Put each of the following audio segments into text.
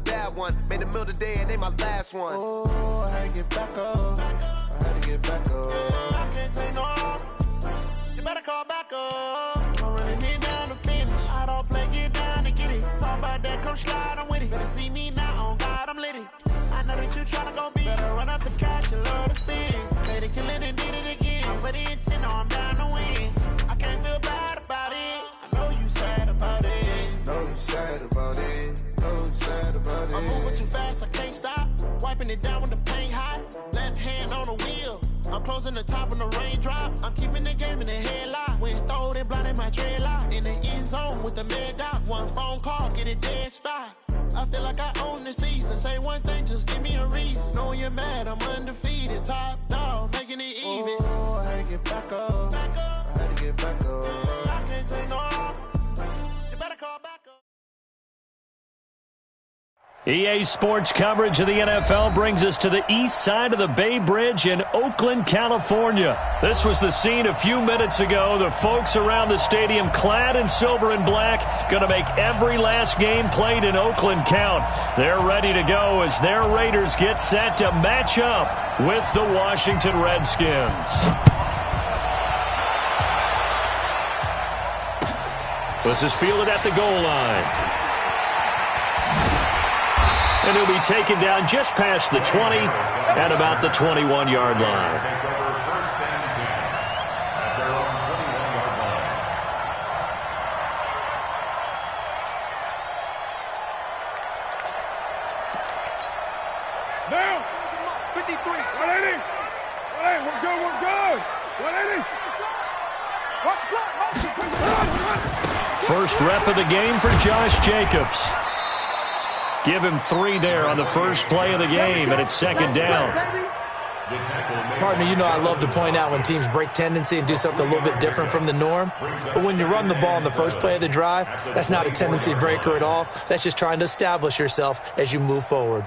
bad one. Made a meal today and they my last one. Oh, I had to get back up. I had to get back up. I can't take no more. You better call back up. I'm running it down to finish. I don't play, get down to get it. Talk about that, come slide, I'm with it. Better see me now, on God, I'm litty. I know that you tryna go big. Better run up the cash, you love to spin. Made it, kill it, and did it again. I'm ready and 10, no, I'm down to win. I can't feel bad about it. I know you sad about it. Know you sad about it. Know you sad about it. I'm moving too fast, I can't stop. Wiping it down when the paint hot. Left hand on the wheel. I'm closing the top when the raindrop. I'm keeping the game in the headlock. When throwed and blinded my dreadlock. In the end zone with the mad dot. One phone call, get it dead stop. I feel like I own the season. Say one thing, just give me a reason. Knowing you're mad, I'm undefeated. Top dog, making it even. Oh, I had to get back up. I had to get back up. I can't take no more. You better call back up. EA Sports coverage of the NFL brings us to the east side of the Bay Bridge in Oakland, California. This was the scene a few minutes ago. The folks around the stadium clad in silver and black going to make every last game played in Oakland count. They're ready to go as their Raiders get set to match up with the Washington Redskins. This is fielded at the goal line. And he'll be taken down just past the 20 at about the 21-yard line. Now, 53, 180. 180, we're good, we're good. 180. First rep of the game for Josh Jacobs. Give him 3 there on the first play of the game, and it's second down. Partner, you know I love to point out when teams break tendency and do something a little bit different from the norm. But when you run the ball in the first play of the drive, that's not a tendency breaker at all. That's just trying to establish yourself as you move forward.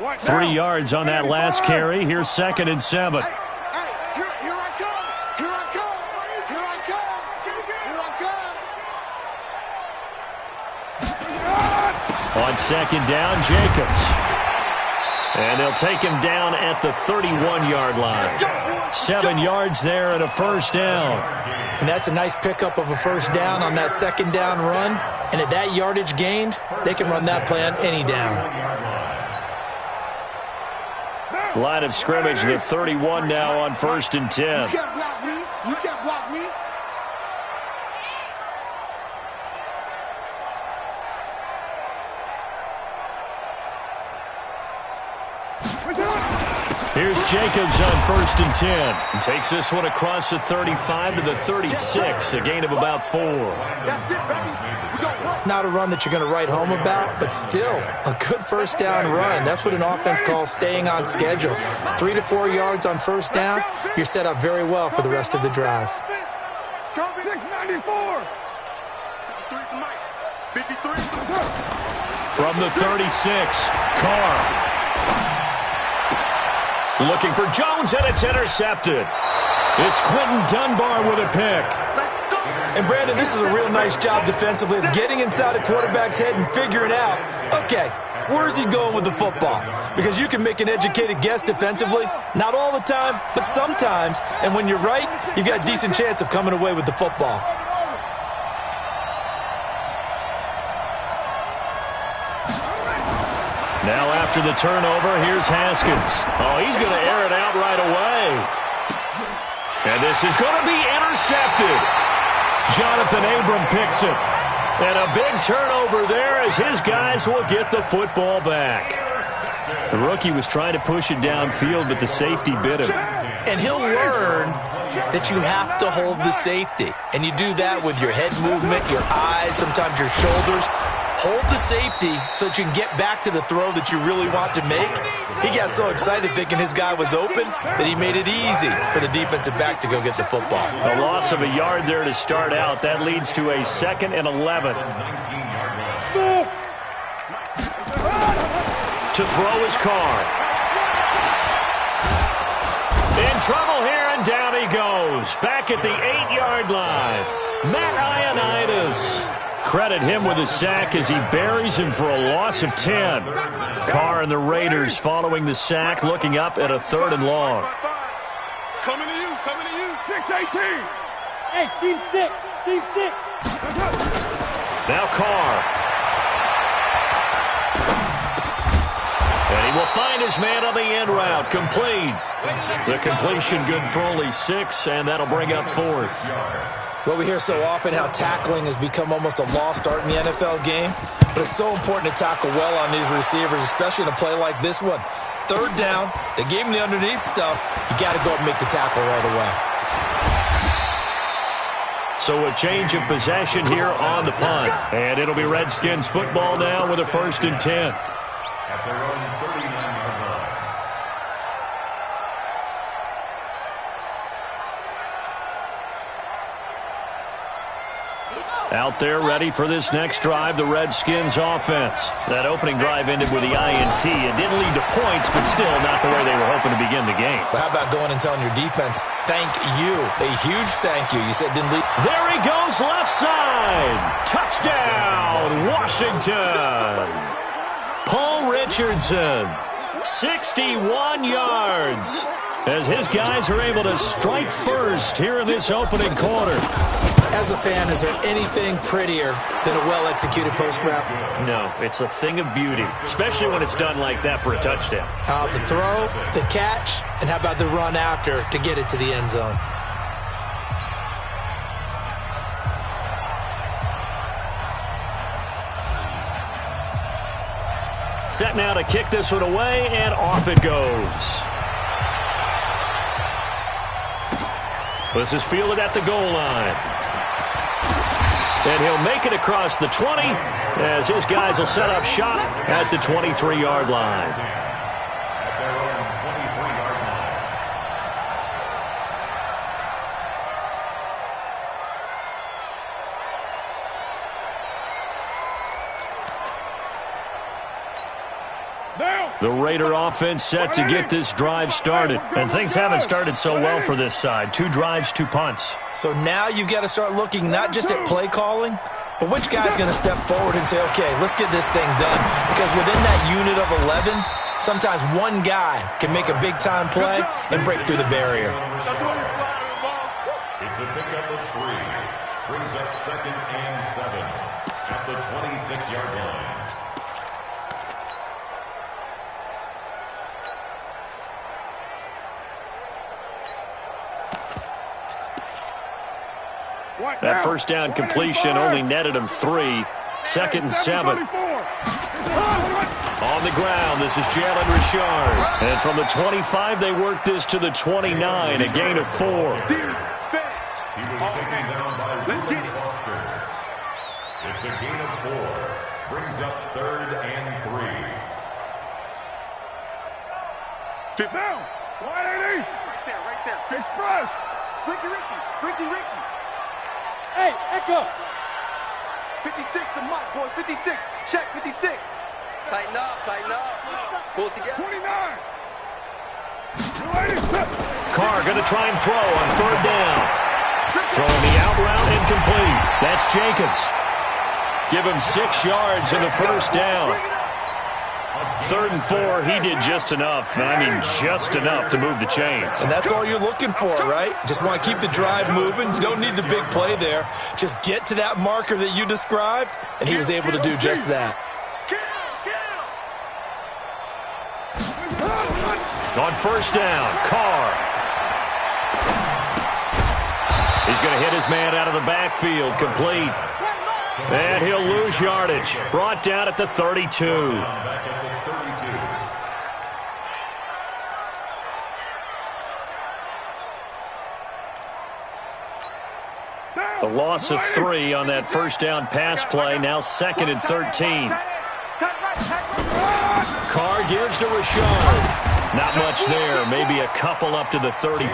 What 3 now? yards on that last carry. Here's 2nd and 7. On second down, Jacobs. And they'll take him down at the 31-yard line. 7 yards there and a first down. And that's a nice pickup of a first down on that second down run. And at that yardage gained, they can run that play on any down. Line of scrimmage, the 31 now on 1st and 10. You can't block me. You can't block me. Here's Jacobs on 1st and 10. And takes this one across the 35 to the 36, a gain of about 4. That's it, baby. We got work. Not a run that you're going to write home about, but still a good first down run. That's what an offense calls staying on schedule. 3 to 4 yards on first down, you're set up very well for the rest of the drive. 694. 53. From the 36, Carr. Looking for Jones, and it's intercepted. It's Quentin Dunbar with a pick. And, Brandon, this is a real nice job defensively of getting inside a quarterback's head and figuring out, okay, where's he going with the football? Because you can make an educated guess defensively, not all the time, but sometimes. And when you're right, you've got a decent chance of coming away with the football. Now after the turnover, here's Haskins. Oh, he's going to air it out right away. And this is going to be intercepted. Jonathan Abram picks it. And a big turnover there as his guys will get the football back. The rookie was trying to push it downfield, but the safety bit him. And he'll learn that you have to hold the safety. And you do that with your head movement, your eyes, sometimes your shoulders. Hold the safety so that you can get back to the throw that you really want to make. He got so excited thinking his guy was open that he made it easy for the defensive back to go get the football. A loss of a yard there to start out. That leads to a 2nd and 11. To throw his Carr. In trouble here, and down he goes. Back at the 8-yard line. Matt Ioannidis. Credit him with a sack as he buries him for a loss of 10. Carr and the Raiders following the sack, looking up at a 3rd and long. Coming to you, 6-18. Hey, seam 6, seam 6. Now Carr. And he will find his man on the end route. Complete. The completion good for only 6, and that'll bring up 4th. Well, we hear so often how tackling has become almost a lost art in the NFL game, but it's so important to tackle well on these receivers, especially in a play like this one. 3rd down, they gave him the underneath stuff. You got to go and make the tackle right away. So a change of possession here on the punt, and it'll be Redskins football now with a 1st and 10. At their own 39-yard line. Out there ready for this next drive, the Redskins offense. That opening drive ended with the INT. It didn't lead to points, but still not the way they were hoping to begin the game. But how about going and telling your defense, thank you, a huge thank you. You said didn't lead. There he goes, left side. Touchdown, Washington. Paul Richardson, 61 yards, as his guys are able to strike first here in this opening quarter. As a fan, is there anything prettier than a well-executed post route? No, it's a thing of beauty, especially when it's done like that for a touchdown. How about the throw, the catch, and how about the run after to get it to the end zone? Set now to kick this one away, and off it goes. This is fielded at the goal line. And he'll make it across the 20 as his guys will set up shop at the 23-yard line. At their own 23-yard line. The Raider offense set to get this drive started. And things haven't started so well for this side. 2 drives, 2 punts. So now you've got to start looking not just at play calling, but which guy's going to step forward and say, okay, let's get this thing done. Because within that unit of 11, sometimes one guy can make a big-time play and break through the barrier. It's a pickup of 3. Brings up 2nd and 7 at the 26-yard line. That first down completion only netted him 3. 2nd and 7. On the ground, this is Jalen Richard. And from the 25, they work this to the 29, a gain of 4. He was taken down by Reuben Foster. It's a gain of 4. Brings up 3rd and 3. Sit down. Wide 80. Right there. Express. Ricky. Hey, Echo. 56 to Mike, boys. 56. Check 56. Tighten up. Pull it together. 29. Carr going to try and throw on 3rd down. Throwing the out route incomplete. That's Jenkins. Give him 6 yards in the first down. 3rd and 4, he did just enough, and I mean just enough to move the chains. And that's all you're looking for, right? Just want to keep the drive moving. You don't need the big play there. Just get to that marker that you described, and he was able to do just that. On 1st down, Carr. He's going to hit his man out of the backfield, complete. And he'll lose yardage. Brought down at the 32. The loss of 3 on that first down pass play, now 2nd and 13. Carr gives to Richard. Not much there, maybe a couple up to the 35.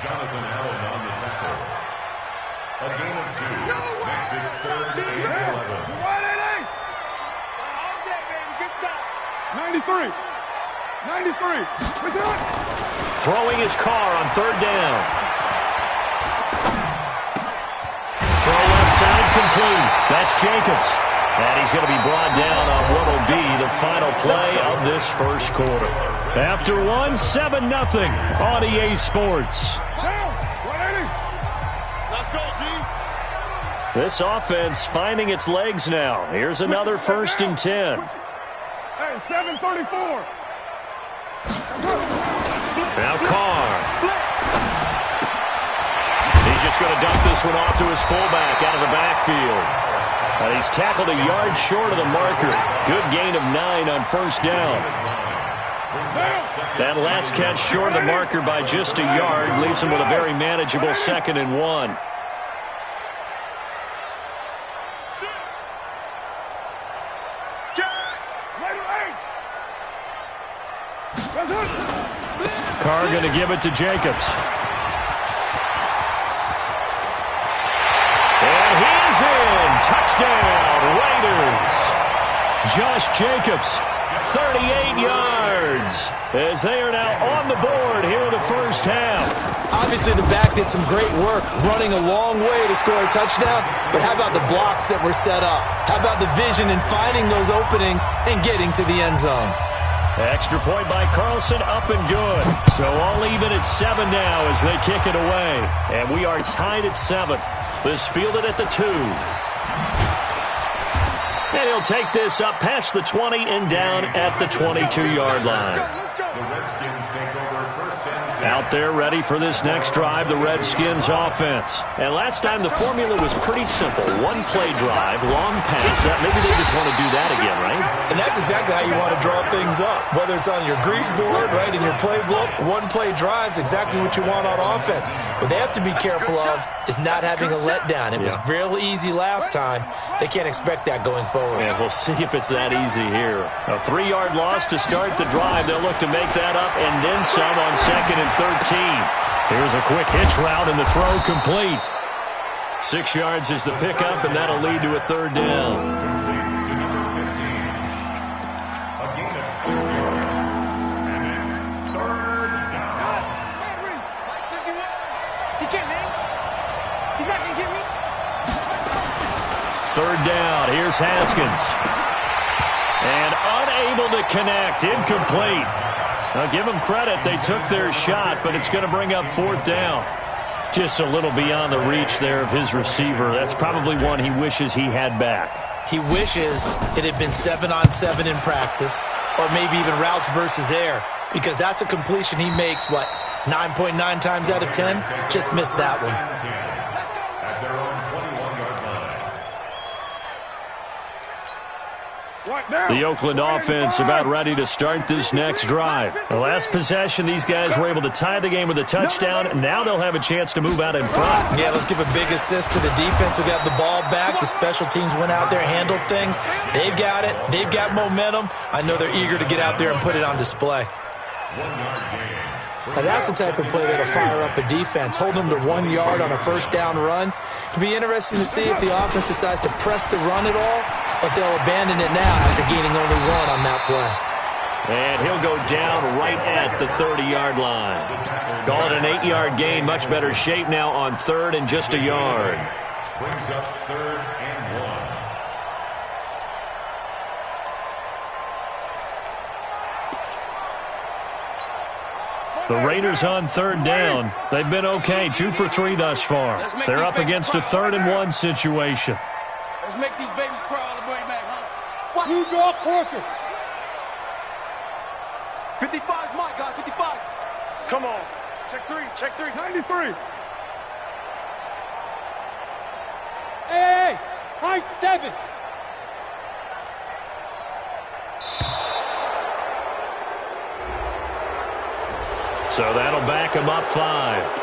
Jonathan Allen on the tackle. A gain of 2. Makes it 3rd and 11. 93. Throwing his Carr on 3rd down. incomplete. That's Jacobs. And he's going to be brought down on what will be the final play of this first quarter. After one, 7-0 on EA Sports. Let's go, D. This offense finding its legs now. Here's another 1st and 10. Hey, 7:34. Now Carr. He's just going to dump this one off to his fullback out of the backfield. And he's tackled a yard short of the marker. Good gain of 9 on 1st down. That last catch short of the marker by just a yard leaves him with a very manageable 2nd and 1. Carr going to give it to Jacobs. And he's in. Touchdown, Raiders. Josh Jacobs, 38 yards, as they are now on the board here in the first half. Obviously, the back did some great work running a long way to score a touchdown, but how about the blocks that were set up? How about the vision in finding those openings and getting to the end zone? Extra point by Carlson, up and good. So all even at 7 now as they kick it away. And we are tied at 7. This fielded at the 2. And he'll take this up past the 20 and down at the 22-yard line. The Redskins take over 1st and 10. Out there ready for this next drive, the Redskins offense. And last time the formula was pretty simple. One play drive, long pass. Maybe they just want to do that again, right? And that's exactly how you want to draw things up. Whether it's on your grease board, right, in your playbook, one play drive's exactly what you want on offense. What they have to be careful of is not having a letdown. It was real easy last time. They can't expect that going forward. Yeah, we'll see if it's that easy here. A 3-yard loss to start the drive. They'll look to make that up and then some on 2nd and 13. Here's a quick hitch route and the throw complete. 6 yards is the pickup, and that'll lead to a 3rd down. A gain of 6 yards. And it's 3rd down. He can't hang. He's not going to get me. 3rd down. Here's Haskins. And unable to connect. Incomplete. Now, give them credit. They took their shot, but it's going to bring up 4th down. Just a little beyond the reach there of his receiver. That's probably one he wishes he had back. He wishes it had been 7-on-7 in practice, or maybe even routes versus air, because that's a completion he makes, 9.9 times out of 10? Just missed that one. At their own 21-yard line. The Oakland offense about ready to start this next drive. The last possession, these guys were able to tie the game with a touchdown. Now they'll have a chance to move out in front. Yeah, let's give a big assist to the defense who got the ball back. The special teams went out there, handled things. They've got it. They've got momentum. I know they're eager to get out there and put it on display. 1-yard gain. Now that's the type of play that'll fire up a defense. Hold them to 1 yard on a 1st down run. It'll be interesting to see if the offense decides to press the run at all, or if they'll abandon it now after gaining only 1 on that play. And he'll go down right at the 30-yard line. Call it an 8-yard gain. Much better shape now on 3rd and just a yard. Brings up 3rd and 1. The Raiders on 3rd down. They've been okay, 2 for 3 thus far. They're up against a 3rd and 1 situation. Let's make these babies crawl all the way back, huh? You draw Corker. 55's my guy, 55. Come on. Check 3, check 3. 93. Hey, high 7. So that'll back him up 5.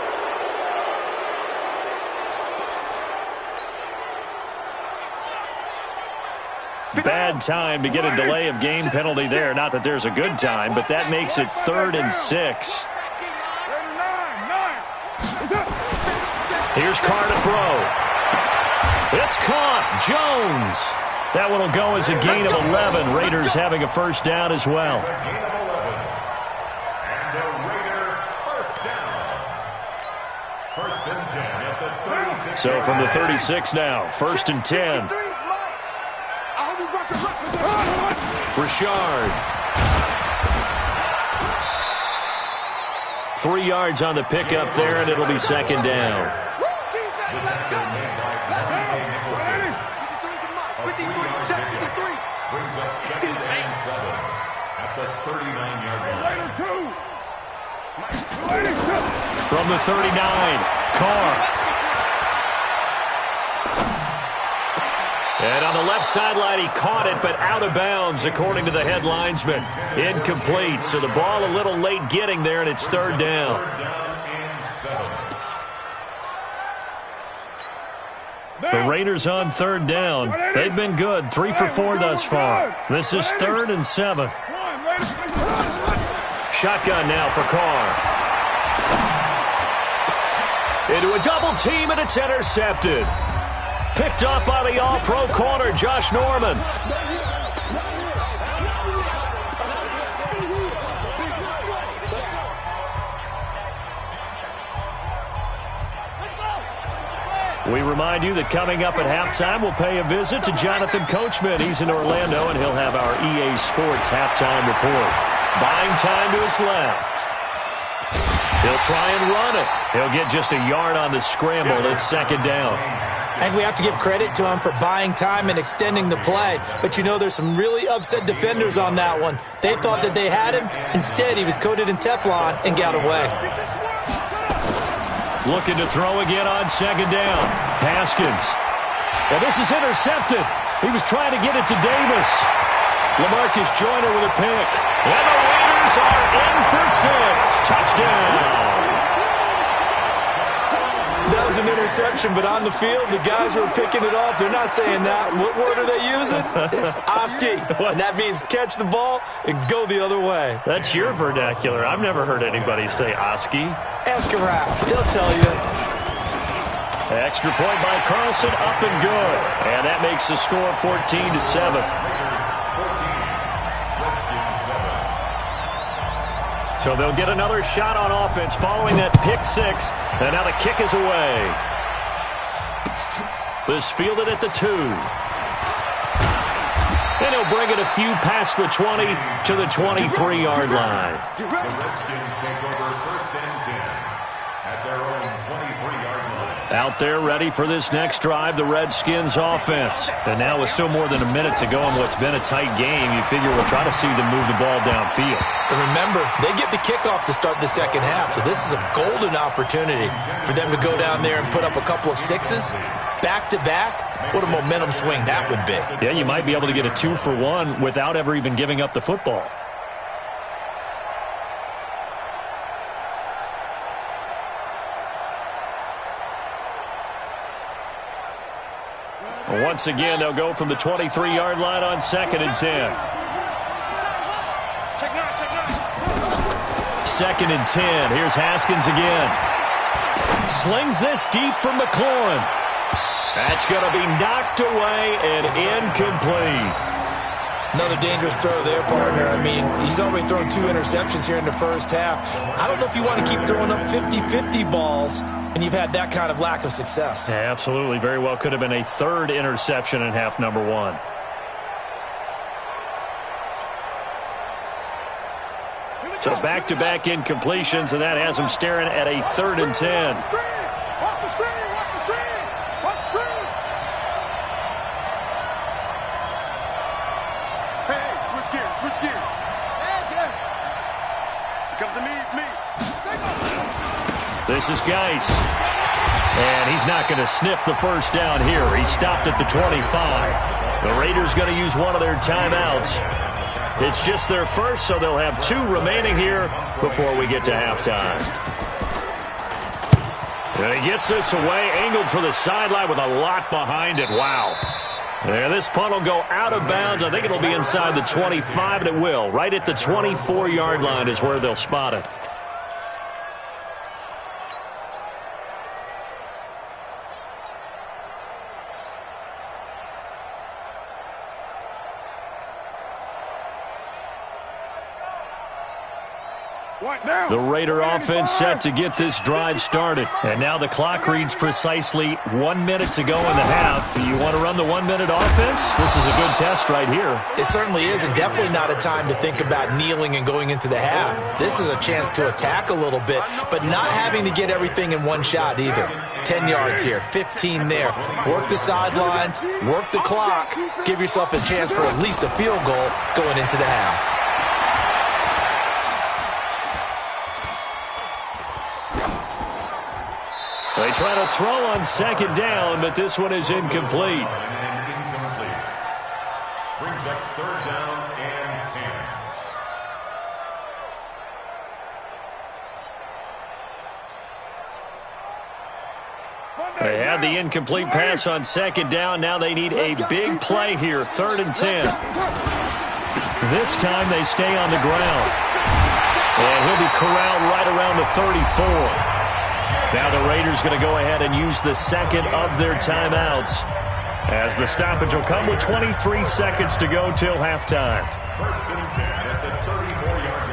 Bad time to get a delay of game penalty there. Not that there's a good time, but that makes it 3rd and 6. Here's Carr to throw. It's caught. Jones. That one will go as a gain of 11. Raiders having a 1st down as well. And a Raider 1st down. 1st and 10 at the So from the 36 now, 1st and 10. Richard. 3 yards on the pickup there, and it'll be 2nd down. Brings up 2nd and 7 at the 39-yard line. From the 39, Carr. And on the left sideline, he caught it, but out of bounds, according to the head linesman. Incomplete, so the ball a little late getting there, and it's 3rd down. 3rd down and 7. The Raiders on 3rd down. They've been good, 3 for 4 thus far. This is 3rd and 7. Shotgun now for Carr. Into a double team, and it's intercepted. Picked up by the all-pro corner, Josh Norman. We remind you that coming up at halftime, we'll pay a visit to Jonathan Coachman. He's in Orlando, and he'll have our EA Sports halftime report. Buying time to his left. He'll try and run it. He'll get just a yard on the scramble. It's 2nd down. And we have to give credit to him for buying time and extending the play. But you know, there's some really upset defenders on that one. They thought that they had him. Instead, he was coated in Teflon and got away. Looking to throw again on 2nd down. Haskins. Well, this is intercepted. He was trying to get it to Davis. LaMarcus Joyner with a pick. And the Raiders are in for 6. Touchdown. That was an interception, but on the field, the guys who are picking it off, they're not saying that. What word are they using? It's Oski. And that means catch the ball and go the other way. That's your vernacular. I've never heard anybody say Oski. Ask around. They'll tell you. Extra point by Carlson, up and good. And that makes the score 14-7. So they'll get another shot on offense following that pick 6. And now the kick is away. This fielded at the 2. And he'll bring it a few past the 20 to the 23-yard line. The Redskins take over 1st and 10 at their own 23-yard line. Out there ready for this next drive, the Redskins offense. And now with still more than a minute to go in what's been a tight game, you figure we'll try to see them move the ball downfield. And remember, they get the kickoff to start the 2nd half, so this is a golden opportunity for them to go down there and put up a couple of 6s back-to-back. What a momentum swing that would be. Yeah, you might be able to get a 2-for-1 without ever even giving up the football. Once again, they'll go from the 23-yard line on 2nd and 10. 2nd and 10. Here's Haskins again. Slings this deep from McLaurin. That's going to be knocked away and incomplete. Another dangerous throw there, partner. I mean, he's already thrown 2 interceptions here in the 1st half. I don't know if you want to keep throwing up 50-50 balls, and you've had that kind of lack of success. Yeah, absolutely. Very well could have been a 3rd interception in half number 1. So back-to-back incompletions, and that has him staring at a 3rd and 10. This is Geis. And he's not going to sniff the 1st down here. He stopped at the 25. The Raiders going to use one of their timeouts. It's just their first, so they'll have 2 remaining here before we get to halftime. And he gets this away, angled for the sideline with a lot behind it. Wow. And this punt will go out of bounds. I think it'll be inside the 25, and it will. Right at the 24-yard line is where they'll spot it. The Raider offense set to get this drive started. And now the clock reads precisely 1 minute to go in the half. You want to run the 1 minute offense? This is a good test right here. It certainly is, and definitely not a time to think about kneeling and going into the half. This is a chance to attack a little bit, but not having to get everything in one shot either. 10 yards here, 15 there. Work the sidelines, work the clock. Give yourself a chance for at least a field goal going into the half. They try to throw on second down, but this one is incomplete. Brings up third down and 10. They had the incomplete pass on second down. Now they need a big play here, 3rd and 10. This time they stay on the ground. And he'll be corralled right around the 34. Now the Raiders going to go ahead and use the second of their timeouts, as the stoppage will come with 23 seconds to go till halftime. 1st and 10 at the 34-yard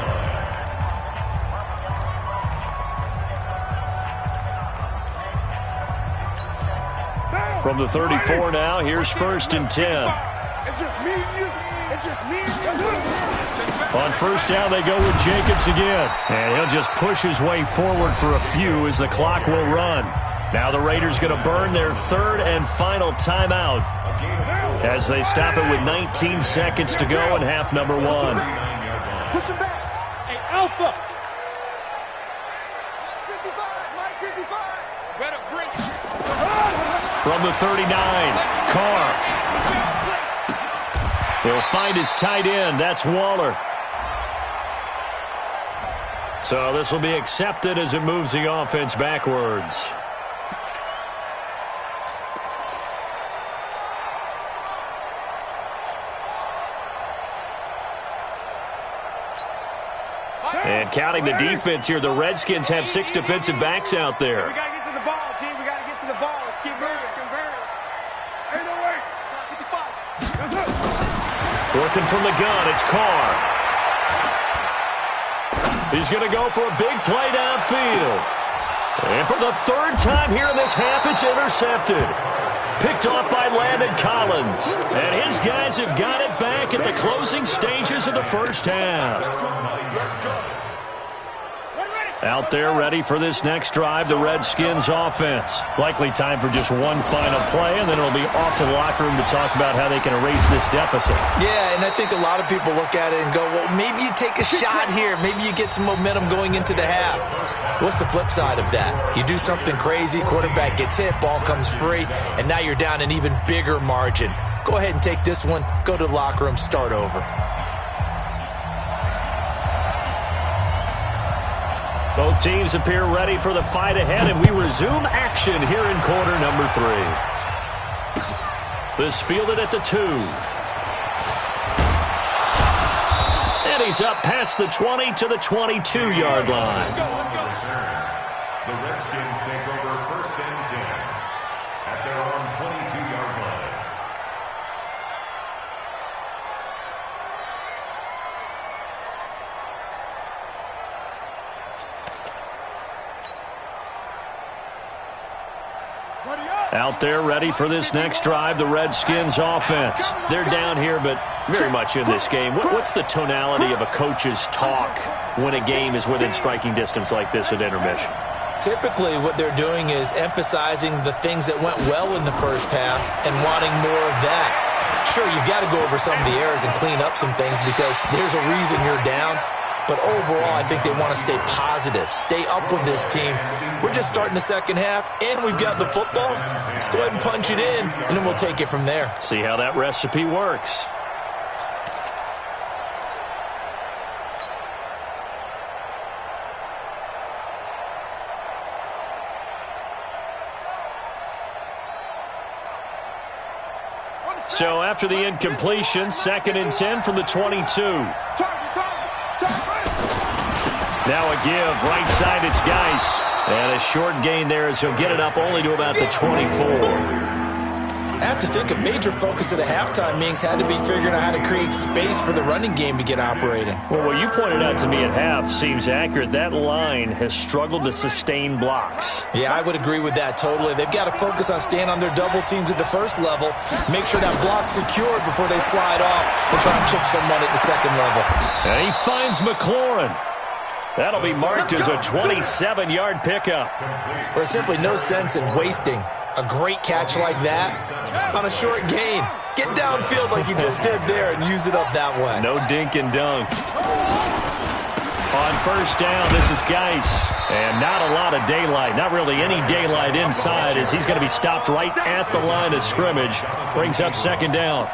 line. From the 34 now, here's 1st and 10. It's just me and you. It's just me and you. On 1st down, they go with Jacobs again. And he'll just push his way forward for a few as the clock will run. Now the Raiders going to burn their 3rd and final timeout as they stop it with 19 seconds to go in half number 1. Push him back. Hey, Alpha. Mike 55. Better bring it. From the 39, Carr. He'll find his tight end. That's Waller. So this will be accepted as it moves the offense backwards. And counting the defense here, the Redskins have 6 defensive backs out there. We got to get to the ball, team. We got to get to the ball. Let's keep moving. Ain't no way. 55. Working from the gun, it's Carr. He's going to go for a big play downfield. And for the 3rd time here in this half, it's intercepted. Picked off by Landon Collins. And his guys have got it back at the closing stages of the 1st half. Out there ready for this next drive, the Redskins offense. Likely time for just one final play, and then it'll be off to the locker room to talk about how they can erase this deficit. Yeah, and I think a lot of people look at it and go, well, maybe you take a shot here. Maybe you get some momentum going into the half. What's the flip side of that? You do something crazy, quarterback gets hit, ball comes free, and now you're down an even bigger margin. Go ahead and take this one, go to the locker room, start over. Both teams appear ready for the fight ahead, and we resume action here in quarter number 3. This fielded at the 2. And he's up past the 20 to the 22-yard line. The Redskins take over 1st and 10 at their own 22-yard line. Out there ready for this next drive, the Redskins offense. They're down here, but very much in this game. What's the tonality of a coach's talk when a game is within striking distance like this at intermission? Typically, what they're doing is emphasizing the things that went well in the 1st half and wanting more of that. Sure, you've got to go over some of the errors and clean up some things because there's a reason you're down. But overall, I think they want to stay positive, stay up with this team. We're just starting the 2nd half, and we've got the football. Let's go ahead and punch it in, and then we'll take it from there. See how that recipe works. So after the incompletion, 2nd and 10 from the 22. Now a give, right side, it's Geis. And a short gain there as he'll get it up only to about the 24. I have to think a major focus of the halftime meetings had to be figuring out how to create space for the running game to get operating. Well, what you pointed out to me at half seems accurate. That line has struggled to sustain blocks. Yeah, I would agree with that totally. They've got to focus on staying on their double teams at the first level, make sure that block's secured before they slide off and try and chip someone at the second level. And he finds McLaurin. That'll be marked as a 27-yard pickup. There's simply no sense in wasting a great catch like that on a short gain. Get downfield like you just did there and use it up that way. No dink and dunk. On first down, this is Geis. And not a lot of daylight, not really any daylight inside, as he's going to be stopped right at the line of scrimmage. Brings up second down.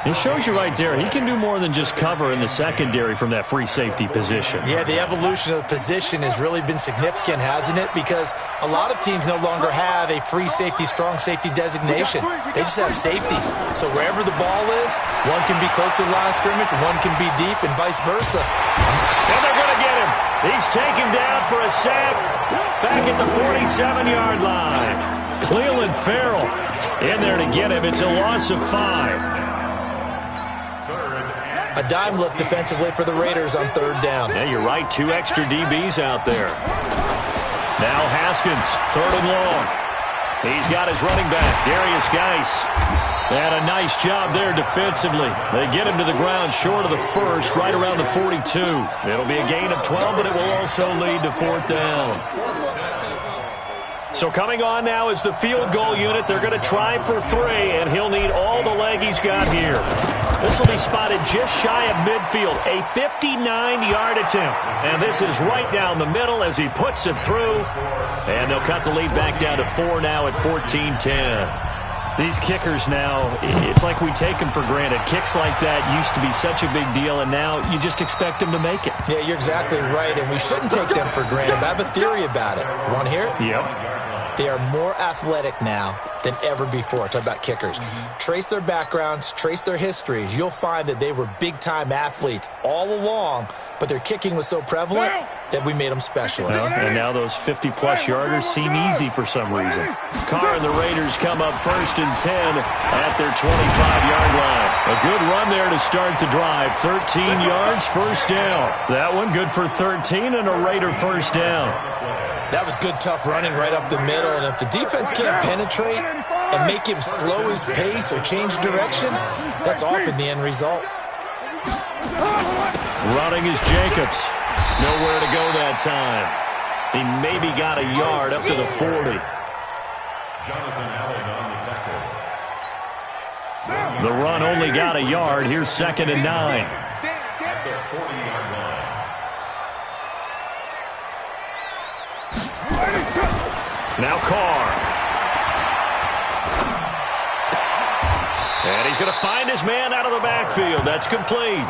It shows you right there, he can do more than just cover in the secondary from that free safety position. Yeah, the evolution of the position has really been significant, hasn't it? Because a lot of teams no longer have a free safety, strong safety designation. They just have safeties. So wherever the ball is, one can be close to the line of scrimmage, one can be deep, and vice versa. And they're going to get him. He's taken down for a sack back at the 47-yard line. Cleveland Farrell in there to get him. It's a loss of 5. A dime look defensively for the Raiders on third down. Yeah, you're right. 2 extra DBs out there. Now Haskins, third and long. He's got his running back, Darius Geis. And a nice job there defensively. They get him to the ground short of the first, right around the 42. It'll be a gain of 12, but it will also lead to fourth down. So coming on now is the field goal unit. They're going to try for 3, and he'll need all the leg he's got here. This will be spotted just shy of midfield, a 59-yard attempt. And this is right down the middle as he puts it through. And they'll cut the lead back down to 4 now at 14-10. These kickers now, it's like we take them for granted. Kicks like that used to be such a big deal, and now you just expect them to make it. Yeah, you're exactly right, and we shouldn't take them for granted. But I have a theory about it. You want to hear it? Yep. They are more athletic now than ever before. Talk about kickers. Trace their backgrounds, trace their histories. You'll find that they were big-time athletes all along, but their kicking was so prevalent that we made them specialists. Well, and now those 50-plus yarders seem easy for some reason. Carr and the Raiders come up first and 10 at their 25-yard line. A good run there to start the drive. 13 yards, first down. That one good for 13 and a Raider first down. That was good, tough running right up the middle. And if the defense can't penetrate and make him slow his pace or change direction, that's often the end result. Running is Jacobs. Nowhere to go that time. He maybe got a yard up to the 40. Jonathan Allen on the tackle. The run only got a yard. Here's second and 9. At the 40-yard line. Now Carr. And he's going to find his man out of the backfield. That's complete.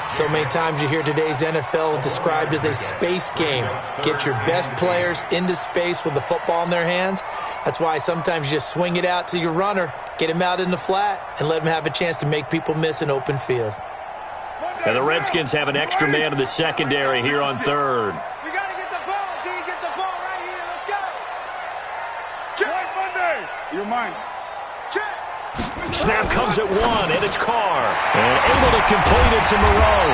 So many times you hear today's NFL described as a space game. Get your best players into space with the football in their hands. That's why sometimes you just swing it out to your runner, get him out in the flat, and let him have a chance to make people miss an open field. And the Redskins have an extra man in the secondary here on third. You're mine. Snap comes at 1, and it's Carr. And able to complete it to Moreau.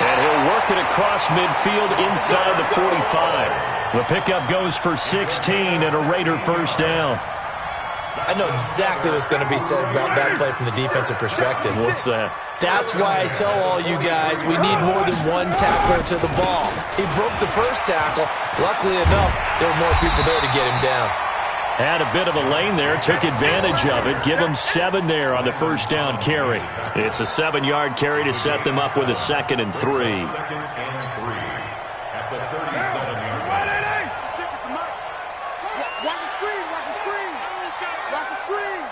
And he'll work it across midfield inside the 45. The pickup goes for 16 and a Raider first down. I know exactly what's going to be said about that play from the defensive perspective. What's that? That's why I tell all you guys we need more than one tackler to the ball. He broke the first tackle. Luckily enough, there were more people there to get him down. Had a bit of a lane there, took advantage of it. Give them 7 there on the first down carry. It's a 7-yard carry to set them up with a 2nd and 3. 2nd and 3 at the 37-yard line. Watch the screen, watch the screen. Watch the screen.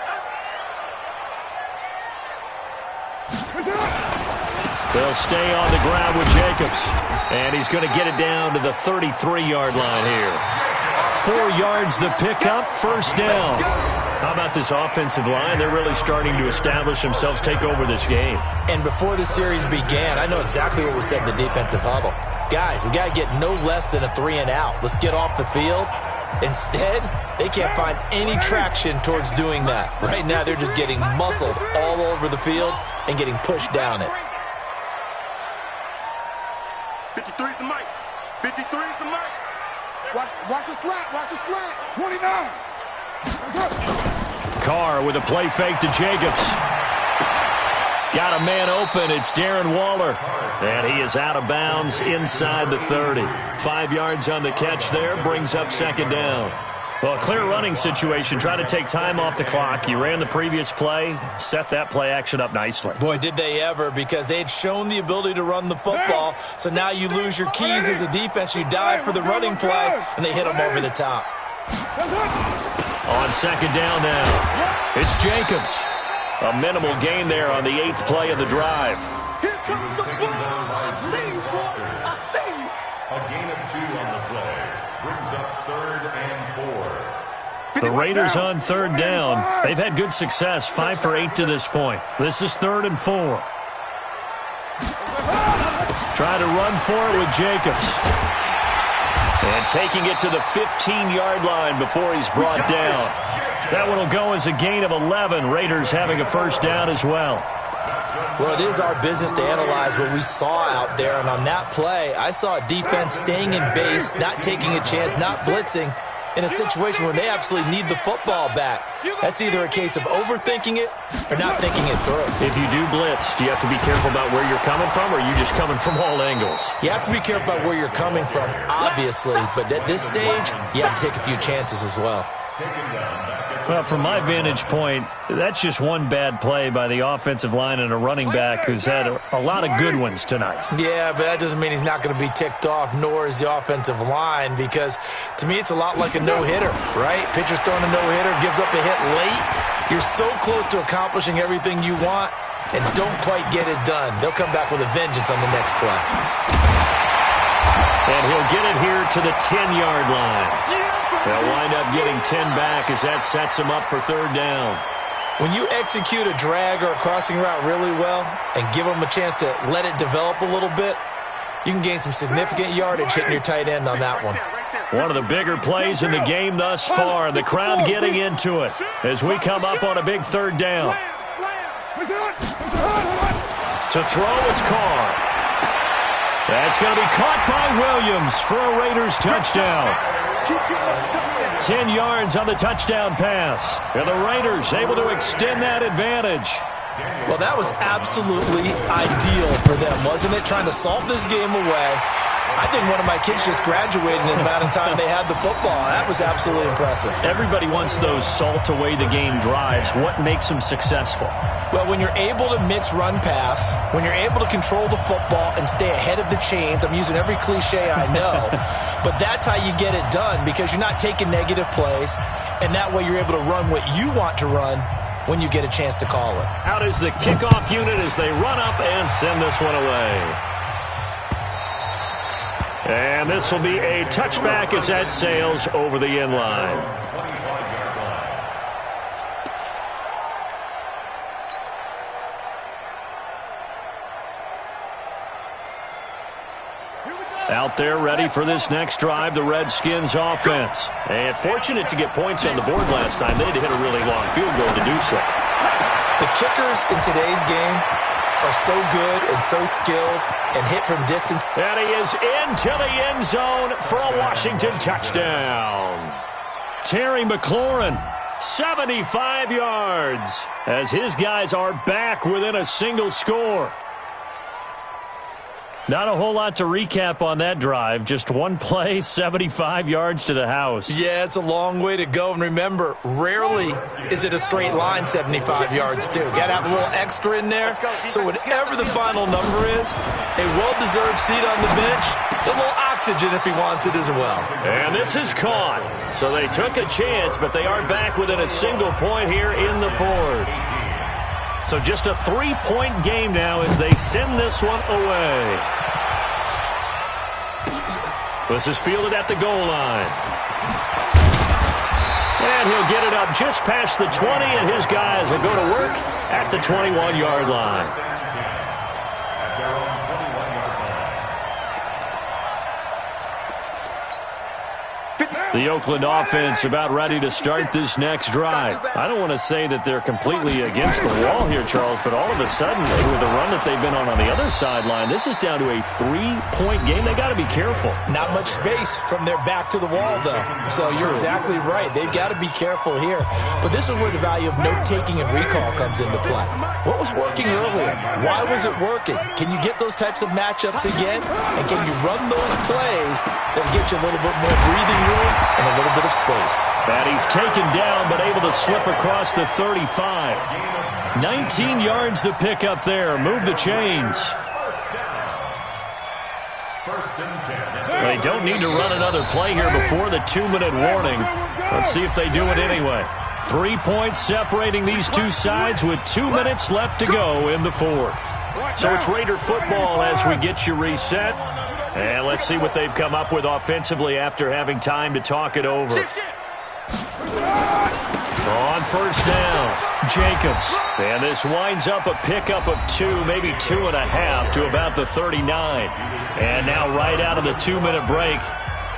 They'll stay on the ground with Jacobs. And he's going to get it down to the 33-yard line here. 4 yards the pickup, first down. How about this offensive line? They're really starting to establish themselves, take over this game. And before the series began, I know exactly what was said in the defensive huddle. Guys, we got to get no less than a 3 and out. Let's get off the field Instead, they can't find any traction towards doing that. Right now, they're just getting muscled all over the field and getting pushed down it. 53 is the mic. 53 is the mic. Watch the slant. Watch the slant. 29. Carr with a play fake to Jacobs. Got a man open. It's Darren Waller. And he is out of bounds inside the 30. 5 yards on the catch there. Brings up second down. Well, a clear running situation. Try to take time off the clock. You ran the previous play. Set that play action up nicely. Boy, did they ever, because they had shown the ability to run the football. So now you lose your keys as a defense. You dive for the running play, and they hit them over the top. On second down now, it's Jacobs. A minimal gain there on the 8th play of the drive. Here comes the ball. I see you, boy. I see you. A gain of 2 on the play. Brings up 3rd and 4. The Raiders on 3rd down. They've had good success, 5 for 8 to this point. This is 3rd and 4. Try to run for it with Jacobs. And taking it to the 15-yard line before he's brought down. That one will go as a gain of 11. Raiders having a first down as well. Well, it is our business to analyze what we saw out there. And on that play, I saw a defense staying in base, not taking a chance, not blitzing, in a situation where they absolutely need the football back. That's either a case of overthinking it or not thinking it through. If you do blitz, do you have to be careful about where you're coming from, or are you just coming from all angles? You have to be careful about where you're coming from, obviously. But at this stage, you have to take a few chances as well. Well, from my vantage point, that's just one bad play by the offensive line and a running back who's had a lot of good ones tonight. Yeah, but that doesn't mean he's not going to be ticked off, nor is the offensive line, because to me it's a lot like a no-hitter, right? Pitcher's throwing a no-hitter, gives up a hit late. You're so close to accomplishing everything you want and don't quite get it done. They'll come back with a vengeance on the next play. And he'll get it here to the 10-yard line. They'll wind up getting 10 back as that sets him up for 3rd down. When you execute a drag or a crossing route really well and give them a chance to let it develop a little bit, you can gain some significant yardage hitting your tight end on that one. One of the bigger plays in the game thus far. The crowd getting into it as we come up on a big 3rd down. To throw, it's Carr. That's going to be caught by Williams for a Raiders touchdown. 10 yards on the touchdown pass. And the Raiders able to extend that advantage. Well, that was absolutely ideal for them, wasn't it? Trying to salt this game away. I think one of my kids just graduated in the amount of time they had the football. That was absolutely impressive. Everybody wants those salt away the game drives. What makes them successful? Well, when you're able to mix run-pass, when you're able to control the football and stay ahead of the chains, I'm using every cliche I know, but that's how you get it done, because you're not taking negative plays, and that way you're able to run what you want to run when you get a chance to call it. Out is the kickoff unit as they run up and send this one away. And this will be a touchback as that sails over the end line. Out there ready for this next drive, the Redskins offense. And fortunate to get points on the board last time. They had to hit a really long field goal to do so. The kickers in today's game are so good and so skilled and hit from distance. And he is into the end zone for a Washington touchdown. Terry McLaurin, 75 yards, as his guys are back within a single score. Not a whole lot to recap on that drive. Just one play, 75 yards to the house. Yeah, it's a long way to go. And remember, rarely is it a straight line 75 yards, too. Got to have a little extra in there. So whatever the final number is, a well-deserved seat on the bench, a little oxygen if he wants it as well. And this is caught. So they took a chance, but they are back within a single point here in the 4th. So just a 3-point game now as they send this one away. This is fielded at the goal line. And he'll get it up just past the 20, and his guys will go to work at the 21-yard line. The Oakland offense about ready to start this next drive. I don't want to say that they're completely against the wall here, Charles, but all of a sudden, with the run that they've been on the other sideline, this is down to a 3-point game. They got to be careful. Not much space from their back to the wall, though. So you're exactly right. They've got to be careful here. But this is where the value of note-taking and recall comes into play. What was working earlier? Why was it working? Can you get those types of matchups again? And can you run those plays that get you a little bit more breathing room and a little bit of space? And he's taken down, but able to slip across the 35. 19 yards to pick up there. Move the chains. They don't need to run another play here before the 2-minute warning. Let's see if they do it anyway. 3 points separating these two sides with 2 minutes left to go in the fourth. So it's Raider football as we get you reset. And let's see what they've come up with offensively after having time to talk it over. On first down, Jacobs. And this winds up a pickup of 2, maybe 2.5 to about the 39. And now right out of the 2-minute break,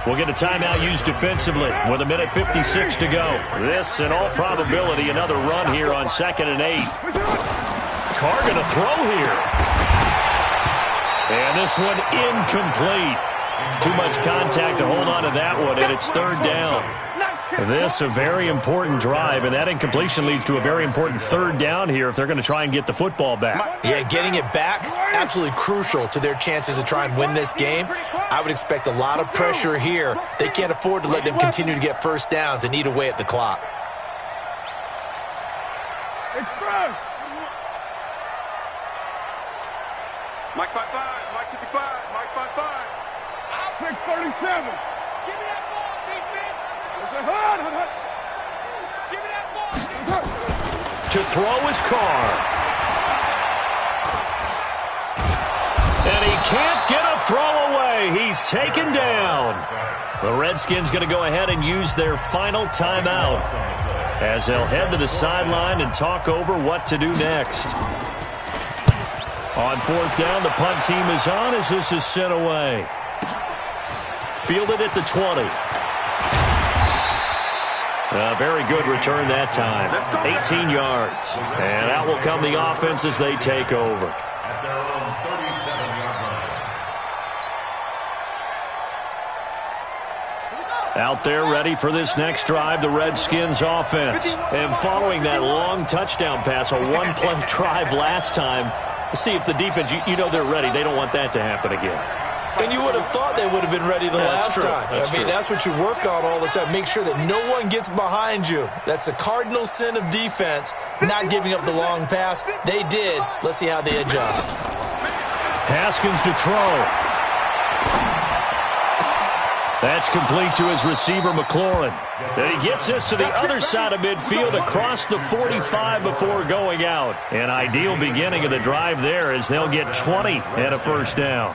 we'll get a timeout used defensively with 1:56 to go. This, in all probability, another run here on 2nd and 8. Carr going to throw here. And this one incomplete. Too much contact to hold on to that one, and it's 3rd down. This a very important drive, and that incompletion leads to a very important 3rd down here if they're going to try and get the football back. Yeah, getting it back, absolutely crucial to their chances to try and win this game. I would expect a lot of pressure here. They can't afford to let them continue to get first downs and eat away at the clock. Express! Mike 5-5, Mike 55, Mike 5-5. 637. Give me that ball, defense. Give me that ball. To throw is Carr. And he can't get a throw away. He's taken down. The Redskins going to go ahead and use their final timeout as they'll head to the sideline and talk over what to do next. On 4th down, the punt team is on as this is sent away. Fielded at the 20. A very good return that time. 18 yards. And out will come the offense as they take over. At their own 37-yard line. Out there ready for this next drive, the Redskins offense. And following that long touchdown pass, a one-play drive last time, see if the defense, you know they're ready. They don't want that to happen again. And you would have thought they would have been ready the last time. That's what you work on all the time. Make sure that no one gets behind you. That's the cardinal sin of defense, not giving up the long pass. They did. Let's see how they adjust. Haskins to throw. That's complete to his receiver, McLaurin. Then he gets this to the other side of midfield across the 45 before going out. An ideal beginning of the drive there as they'll get 20 and a first down.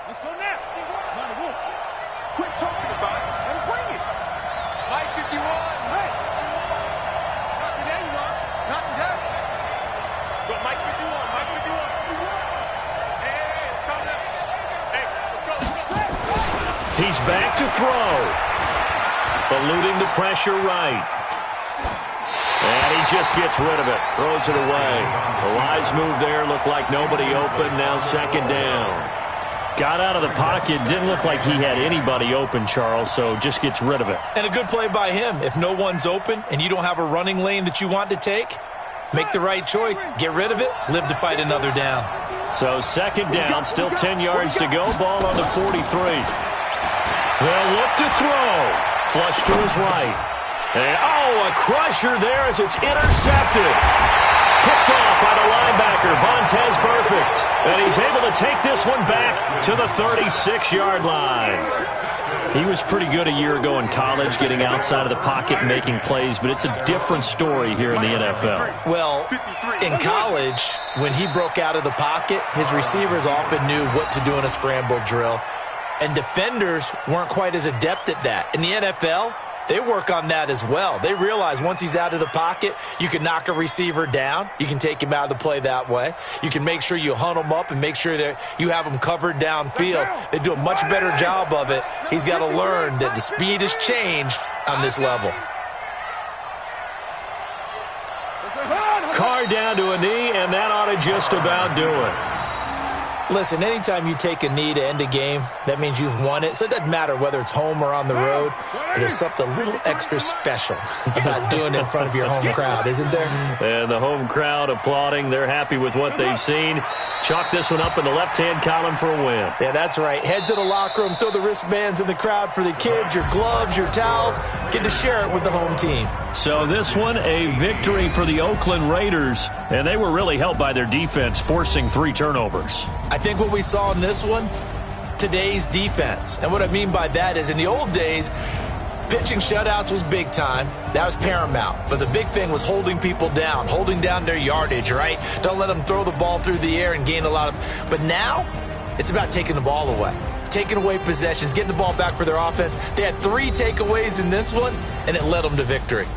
Let's go now. Quit talking about it and bring it. Mike 51. Hey. Not today, you are. Not today. Go, Mike 51. Mike 51. Hey, it's coming up. Hey, let's go. He's back to throw. Eluding the pressure right. And he just gets rid of it. Throws it away. The wise move there. Looked like nobody open. Now 2nd down. Got out of the pocket. Didn't look like he had anybody open, Charles, so just gets rid of it. And a good play by him. If no one's open and you don't have a running lane that you want to take, make the right choice. Get rid of it. Live to fight another down. So 2nd down. Still 10 yards to go. Ball on the 43. They'll look to throw. Flush to his right. And, a crusher there as it's intercepted. Picked off by the linebacker, Vontaze Burfict. And he's able to take this one back to the 36-yard line. He was pretty good a year ago in college, getting outside of the pocket and making plays, but it's a different story here in the NFL. Well, in college, when he broke out of the pocket, his receivers often knew what to do in a scramble drill. And defenders weren't quite as adept at that. In the NFL, they work on that as well. They realize once he's out of the pocket, you can knock a receiver down. You can take him out of the play that way. You can make sure you hunt him up and make sure that you have him covered downfield. They do a much better job of it. He's got to learn that the speed has changed on this level. Carr down to a knee, and that ought to just about do it. Listen, anytime you take a knee to end a game, that means you've won it. So it doesn't matter whether it's home or on the road. But there's something a little extra special about doing it in front of your home crowd, isn't there? And the home crowd applauding. They're happy with what they've seen. Chalk this one up in the left-hand column for a win. Yeah, that's right. Head to the locker room, throw the wristbands in the crowd for the kids, your gloves, your towels. Get to share it with the home team. So this one, a victory for the Oakland Raiders. And they were really helped by their defense, forcing 3 turnovers. I think what we saw in this one, today's defense. And what I mean by that is in the old days, pitching shutouts was big time. That was paramount. But the big thing was holding people down, holding down their yardage, right? Don't let them throw the ball through the air and gain a lot of. But now, it's about taking the ball away. Taking away possessions, getting the ball back for their offense. They had 3 takeaways in this one, and it led them to victory.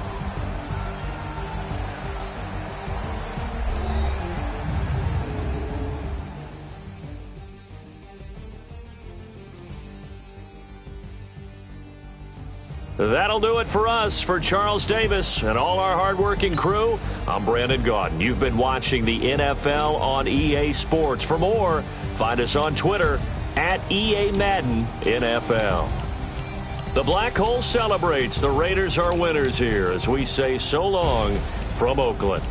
That'll do it for us. For Charles Davis and all our hardworking crew, I'm Brandon Gaudin. You've been watching the NFL on EA Sports. For more, find us on Twitter at EA Madden NFL. The Black Hole celebrates. The Raiders are winners here as we say so long from Oakland.